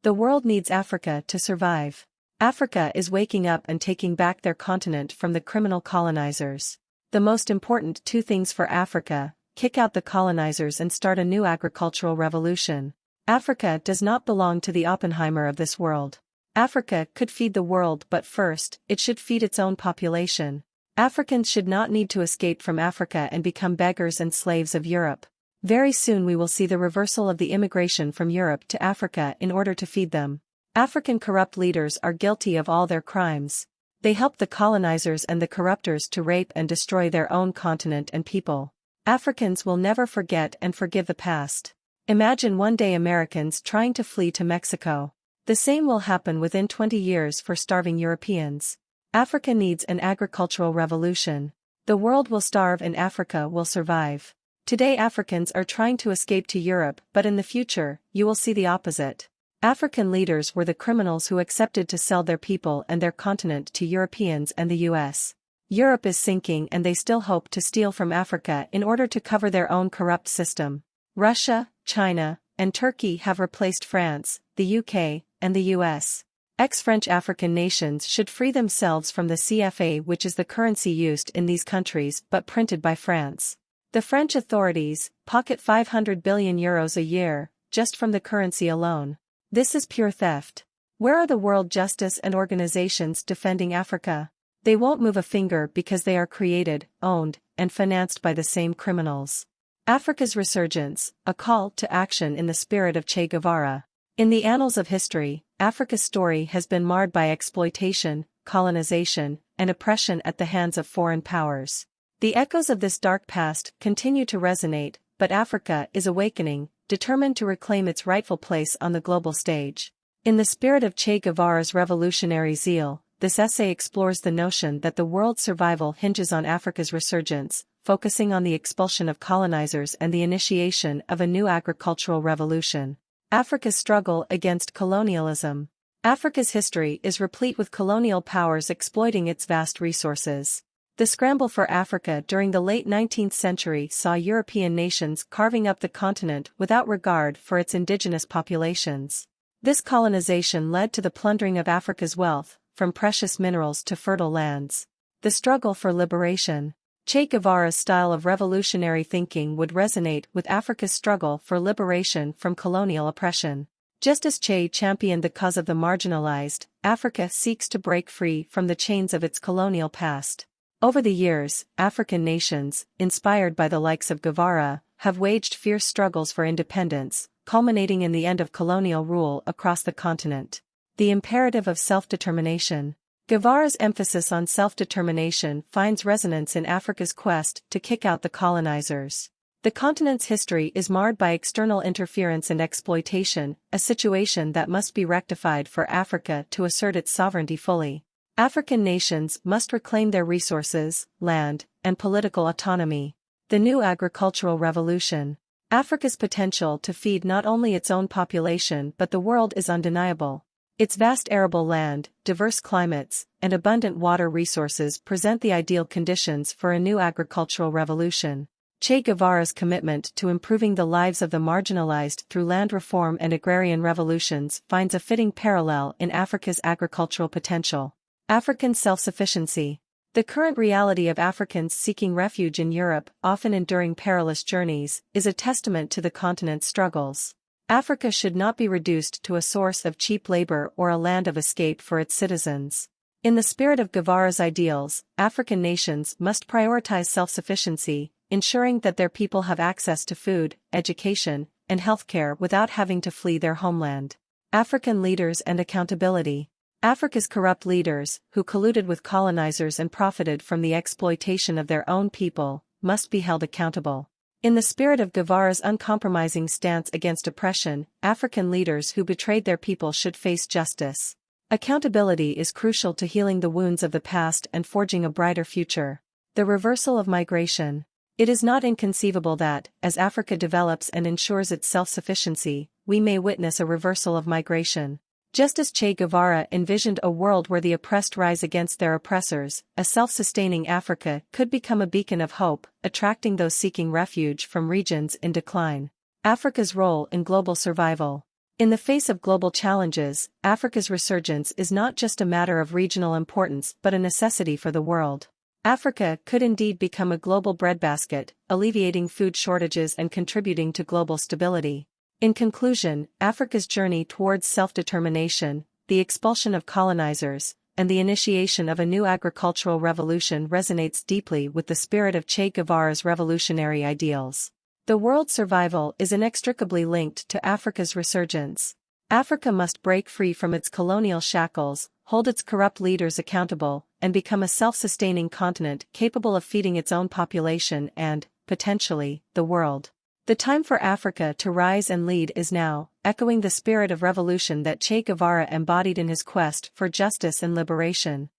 The world needs Africa to survive. Africa is waking up and taking back their continent from the criminal colonizers. The most important two things for Africa: kick out the colonizers and start a new agricultural revolution. Africa does not belong to the Oppenheimer of this world. Africa could feed the world, but first, it should feed its own population. Africans should not need to escape from Africa and become beggars and slaves of Europe. Very soon we will see the reversal of the immigration from Europe to Africa in order to feed them. African corrupt leaders are guilty of all their crimes. They help the colonizers and the corruptors to rape and destroy their own continent and people. Africans will never forget and forgive the past. Imagine one day Americans trying to flee to Mexico. The same will happen within 20 years for starving Europeans. Africa needs an agricultural revolution. The world will starve and Africa will survive. Today Africans are trying to escape to Europe, but in the future, you will see the opposite. African leaders were the criminals who accepted to sell their people and their continent to Europeans and the US. Europe is sinking and they still hope to steal from Africa in order to cover their own corrupt system. Russia, China, and Turkey have replaced France, the UK, and the US. Ex-French African nations should free themselves from the CFA, which is the currency used in these countries but printed by France. The French authorities pocket €500 billion a year, just from the currency alone. This is pure theft. Where are the world justice and organizations defending Africa? They won't move a finger because they are created, owned, and financed by the same criminals. Africa's resurgence, a call to action in the spirit of Che Guevara. In the annals of history, Africa's story has been marred by exploitation, colonization, and oppression at the hands of foreign powers. The echoes of this dark past continue to resonate, but Africa is awakening, determined to reclaim its rightful place on the global stage. In the spirit of Che Guevara's revolutionary zeal, this essay explores the notion that the world's survival hinges on Africa's resurgence, focusing on the expulsion of colonizers and the initiation of a new agricultural revolution. Africa's struggle against colonialism. Africa's history is replete with colonial powers exploiting its vast resources. The scramble for Africa during the late 19th century saw European nations carving up the continent without regard for its indigenous populations. This colonization led to the plundering of Africa's wealth, from precious minerals to fertile lands. The struggle for liberation. Che Guevara's style of revolutionary thinking would resonate with Africa's struggle for liberation from colonial oppression. Just as Che championed the cause of the marginalized, Africa seeks to break free from the chains of its colonial past. Over the years, African nations, inspired by the likes of Guevara, have waged fierce struggles for independence, culminating in the end of colonial rule across the continent. The imperative of self-determination. Guevara's emphasis on self-determination finds resonance in Africa's quest to kick out the colonizers. The continent's history is marred by external interference and exploitation, a situation that must be rectified for Africa to assert its sovereignty fully. African nations must reclaim their resources, land, and political autonomy. The new agricultural revolution. Africa's potential to feed not only its own population but the world is undeniable. Its vast arable land, diverse climates, and abundant water resources present the ideal conditions for a new agricultural revolution. Che Guevara's commitment to improving the lives of the marginalized through land reform and agrarian revolutions finds a fitting parallel in Africa's agricultural potential. African self-sufficiency. The current reality of Africans seeking refuge in Europe, often enduring perilous journeys, is a testament to the continent's struggles. Africa should not be reduced to a source of cheap labor or a land of escape for its citizens. In the spirit of Guevara's ideals, African nations must prioritize self-sufficiency, ensuring that their people have access to food, education, and healthcare without having to flee their homeland. African leaders and accountability. Africa's corrupt leaders, who colluded with colonizers and profited from the exploitation of their own people, must be held accountable. In the spirit of Guevara's uncompromising stance against oppression, African leaders who betrayed their people should face justice. Accountability is crucial to healing the wounds of the past and forging a brighter future. The reversal of migration. It is not inconceivable that, as Africa develops and ensures its self-sufficiency, we may witness a reversal of migration. Just as Che Guevara envisioned a world where the oppressed rise against their oppressors, a self-sustaining Africa could become a beacon of hope, attracting those seeking refuge from regions in decline. Africa's role in global survival. In the face of global challenges, Africa's resurgence is not just a matter of regional importance but a necessity for the world. Africa could indeed become a global breadbasket, alleviating food shortages and contributing to global stability. In conclusion, Africa's journey towards self-determination, the expulsion of colonizers, and the initiation of a new agricultural revolution resonates deeply with the spirit of Che Guevara's revolutionary ideals. The world's survival is inextricably linked to Africa's resurgence. Africa must break free from its colonial shackles, hold its corrupt leaders accountable, and become a self-sustaining continent capable of feeding its own population and, potentially, the world. The time for Africa to rise and lead is now, echoing the spirit of revolution that Che Guevara embodied in his quest for justice and liberation.